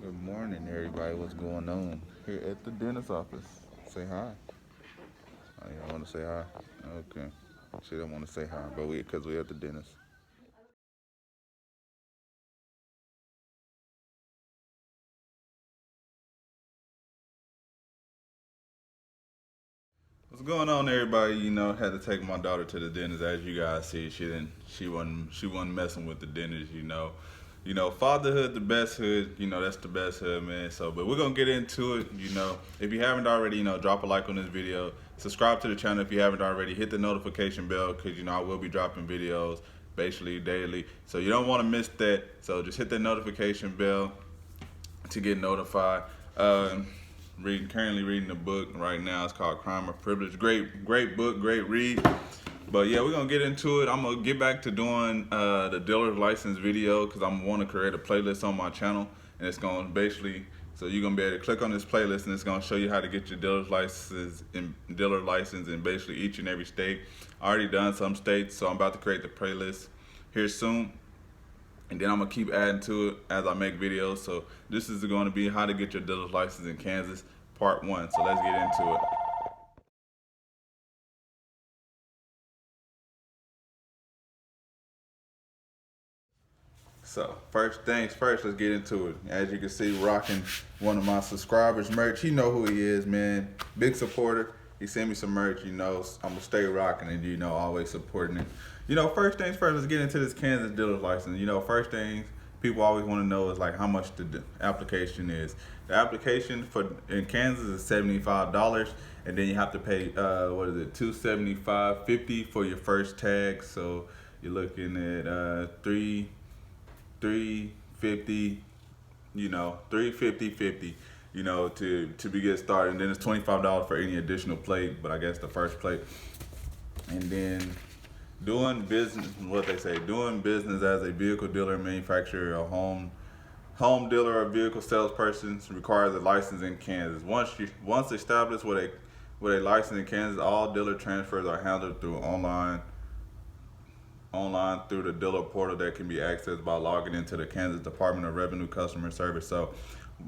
Good morning, everybody. What's going on here at the dentist office? Say hi. Oh, y'all want to say hi? Okay. She don't want to say hi, but because we at the dentist. What's going on, everybody? Had to take my daughter to the dentist. As you guys see, she wasn't messing with the dentist. Fatherhood, the best hood. That's the best hood, man. So, but we're gonna get into it. If you haven't already, drop a like on this video. Subscribe to the channel if you haven't already. Hit the notification bell because I will be dropping videos basically daily. So you don't want to miss that. So just hit the notification bell to get notified. Currently reading a book right now. It's called Crime or Privilege. Great book, great read. But yeah, we're gonna get into it. I'm gonna get back to doing the dealer's license video because I'm want to create a playlist on my channel, and it's gonna basically so you're gonna be able to click on this playlist and it's gonna show you how to get your dealer license in basically each and every state. I already done some states, so I'm about to create the playlist here soon. And then I'm gonna keep adding to it as I make videos. So this is going to be how to get your dealer's license in Kansas, part 1. So let's get into it. So first things first, let's get into it. As you can see, rocking one of my subscribers' merch. He know who he is, man. Big supporter. He sent me some merch. I'm gonna stay rocking and always supporting it. First things first, let's get into this Kansas dealer's license. First things people always want to know is like how much the application is. The application in Kansas is $75, and then you have to pay $275.50 for your first tag. So you're looking at 350, 350.50, to be get started. And then it's $25 for any additional plate, but I guess the first plate. And then doing business as a vehicle dealer, manufacturer, or home dealer, or vehicle salesperson requires a license in Kansas. Once established with a license in Kansas, all dealer transfers are handled through online through the dealer portal that can be accessed by logging into the Kansas Department of Revenue customer service. So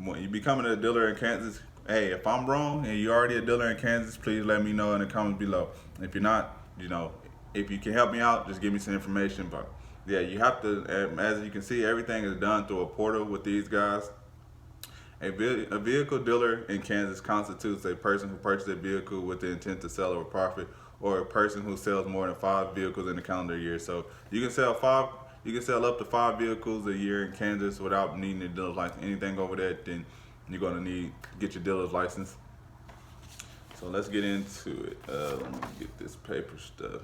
when you becoming a dealer in Kansas, hey, if I'm wrong and you're already a dealer in Kansas, please let me know in the comments below. If you're not, if you can help me out, just give me some information. But yeah, you have to, as you can see, everything is done through a portal with these guys. A vehicle dealer in Kansas constitutes a person who purchases a vehicle with the intent to sell at a profit, or a person who sells more than 5 vehicles in a calendar year. So you can sell up to 5 vehicles a year in Kansas without needing a dealer's license. Anything over that, then you're gonna need to get your dealer's license. So let's get into it. Let me get this paper stuff.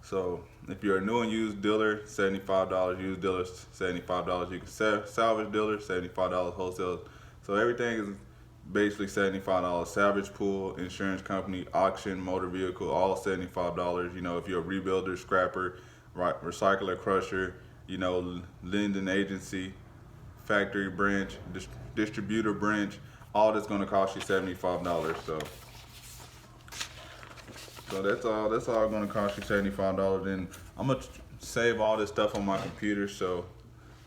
So if you're a new and used dealer, $75. Used dealer, $75. You can salvage dealer, $75 wholesale. So everything is basically $75. Salvage pool, insurance company, auction, motor vehicle, all $75. If you're a rebuilder, scrapper, recycler, crusher, lending agency, factory branch, distributor branch, all that's gonna cost you $75. So that's all gonna cost you $75. And I'm gonna save all this stuff on my computer. So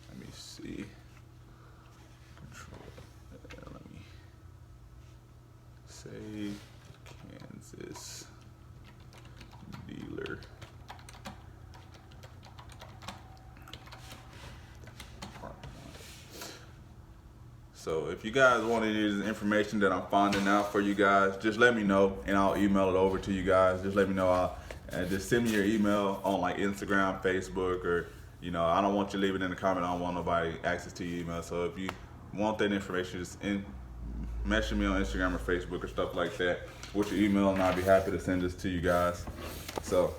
let me see. Let me save Kansas dealer. So if you guys want any of this information that I'm finding out for you guys, just let me know and I'll email it over to you guys. Just let me know. Just send me your email on like Instagram, Facebook, or I don't want you to leave it in the comment. I don't want nobody access to your email. So if you want that information, just message me on Instagram or Facebook or stuff like that with your email, and I'll be happy to send this to you guys. So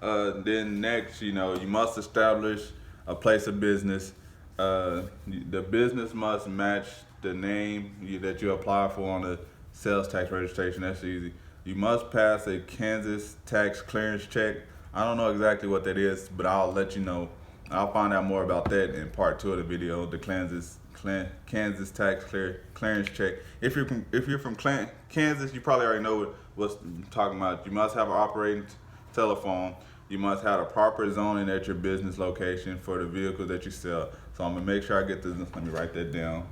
then next, you must establish a place of business. The business must match the name that you apply for on the sales tax registration. That's easy. You must pass a Kansas tax clearance check. I don't know exactly what that is, but I'll let you know. I'll find out more about that in part 2 of the video. The Kansas tax clearance check. If you're from Kansas, you probably already know what's talking about. You must have an operating telephone. You must have a proper zoning at your business location for the vehicle that you sell. So I'm gonna make sure I get this. Let me write that down.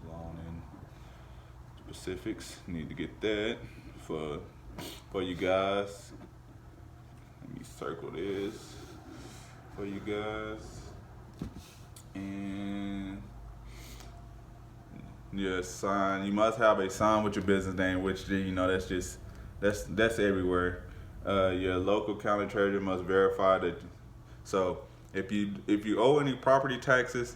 Loan in specifics. Need to get that for you guys. Let me circle this for you guys. And your sign. You must have a sign with your business name, which that's everywhere. Your local county treasurer must verify that. So if you owe any property taxes,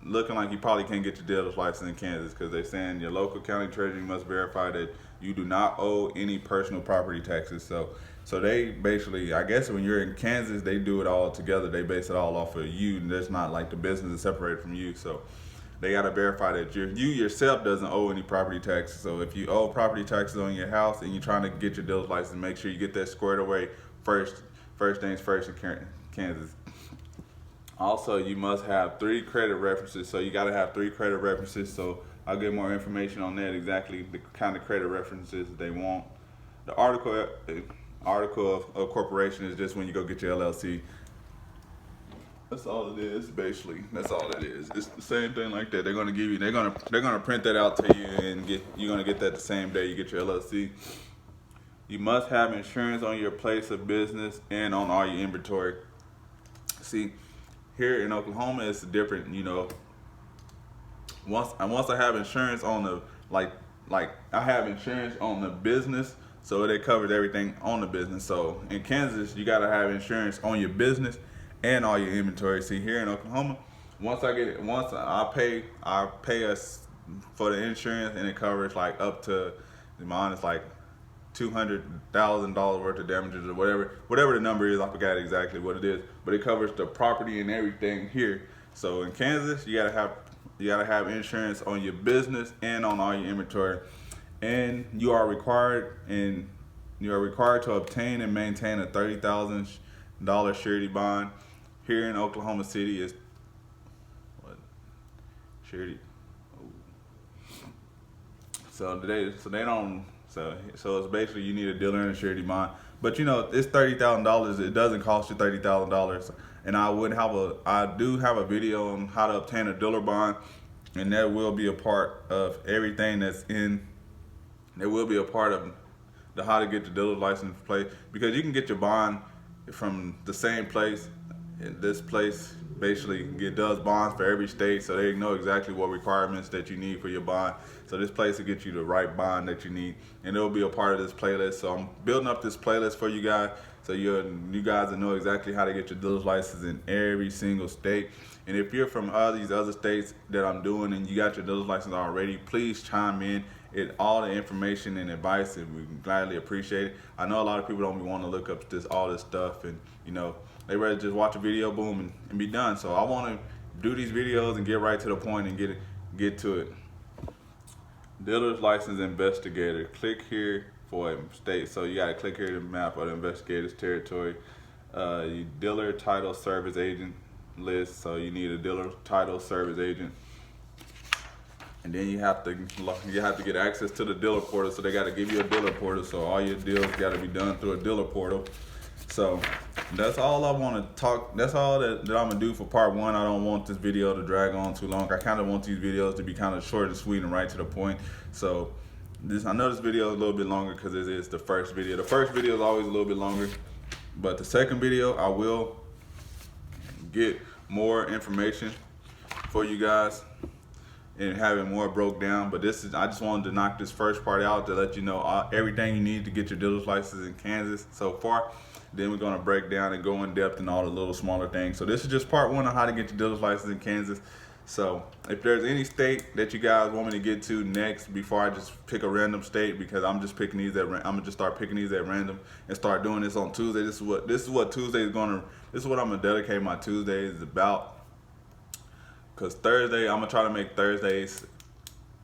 looking like you probably can't get your dealer's license in Kansas, because they're saying your local county treasurer must verify that you do not owe any personal property taxes. So they basically, I guess when you're in Kansas, they do it all together. They base it all off of you, and there's not like the business is separated from you. So they got to verify that you yourself doesn't owe any property taxes. So if you owe property taxes on your house and you're trying to get your dealer's license, make sure you get that squared away first things first in Kansas. Also, you must have 3 credit references. So you got to have 3 credit references. So I'll get more information on that, exactly the kind of credit references they want. The article of corporation is just when you go get your LLC. That's all it is, basically. That's all it is. It's the same thing like that. They're gonna give you. They're gonna print that out to you, and you're gonna get that the same day you get your LLC. You must have insurance on your place of business and on all your inventory. See, here in Oklahoma, it's different. You know, once I have insurance on the like I have insurance on the business, so it covers everything on the business. So in Kansas, you gotta have insurance on your business and all your inventory. See, here in Oklahoma, once I pay us for the insurance, and it covers like up to, mine is like $200,000 worth of damages or whatever the number is. I forgot exactly what it is, but it covers the property and everything here. So in Kansas, you gotta have insurance on your business and on all your inventory, and you are required to obtain and maintain a $30,000 surety bond. Here in Oklahoma City is what? Surety. So it's basically you need a dealer and a surety bond. But you know, it's $30,000. It doesn't cost you $30,000. And I do have a video on how to obtain a dealer bond, and that will be a part of everything that's in. There will be a part of the how to get the dealer's license plate, because you can get your bond from the same place. This place basically does bonds for every state, so they know exactly what requirements that you need for your bond. So this place will get you the right bond that you need, and it'll be a part of this playlist. So I'm building up this playlist for you guys, so you guys will know exactly how to get your dealer's license in every single state. And if you're from all these other states that I'm doing and you got your dealer's license already, please chime in. All the information and advice, and we gladly appreciate it. I know a lot of people don't want to look up all this stuff, and you know, they rather just watch a video, boom, and be done. So I want to do these videos and get right to the point and get to it. Dealer's license investigator. Click here for a state. So you got to click here to map of the investigator's territory. Dealer title service agent list. So you need a dealer title service agent. And then you have to get access to the dealer portal. So they got to give you a dealer portal. So all your deals got to be done through a dealer portal. So that's all I want to talk. That's all that I'm gonna do for part 1. I don't want this video to drag on too long. I kind of want these videos to be kind of short and sweet and right to the point. So I know this video is a little bit longer because it is the first video. The first video is always a little bit longer, but the second video I will get more information for you guys and have it more broke down. But I just wanted to knock this first part out to let you know everything you need to get your dealer's license in Kansas so far. Then we're gonna break down and go in depth in all the little smaller things. So this is just part 1 on how to get your dealer's license in Kansas. So if there's any state that you guys want me to get to next, before I just pick a random state, because I'm just picking these I'm gonna just start picking these at random and start doing this on Tuesday. This is what Tuesday is gonna. This is what I'm gonna dedicate my Tuesdays about. Cause Thursday, I'm gonna try to make Thursdays.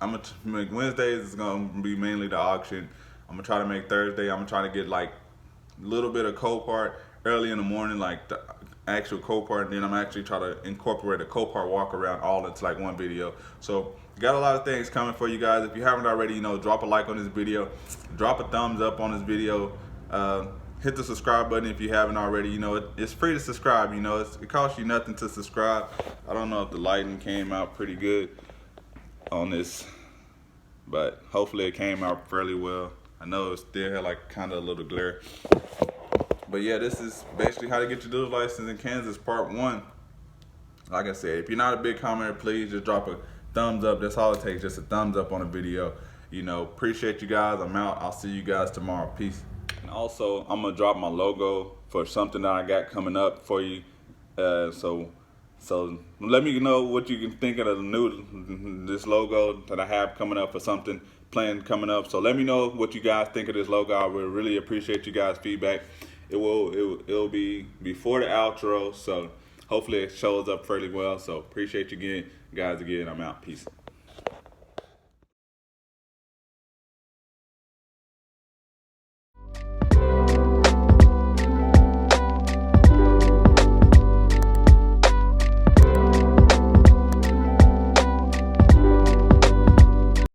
I'm gonna make Wednesdays is gonna be mainly the auction. I'm gonna try to make Thursday. I'm gonna try to get like a little bit of Copart early in the morning, like the actual Copart, and then I'm actually trying to incorporate a Copart walk around all into like one video. So got a lot of things coming for you guys. If you haven't already, drop a like on this video, drop a thumbs up on this video. hit the subscribe button if you haven't already. You know, it's free to subscribe. You know, it costs you nothing to subscribe. I don't know if the lighting came out pretty good on this, but hopefully it came out fairly well. I know it still had like kind of a little glare. But yeah, this is basically how to get your dealer's license in Kansas, part 1. Like I said, if you're not a big commenter, please just drop a thumbs up. That's all it takes, just a thumbs up on a video. You know, appreciate you guys. I'm out. I'll see you guys tomorrow. Peace. And also, I'm gonna drop my logo for something that I got coming up for you. So let me know what you can think of this logo that I have coming up for something planned coming up. So let me know what you guys think of this logo. I would really appreciate you guys' feedback. It'll be before the outro, so hopefully it shows up fairly well. So appreciate you guys again. I'm out. Peace.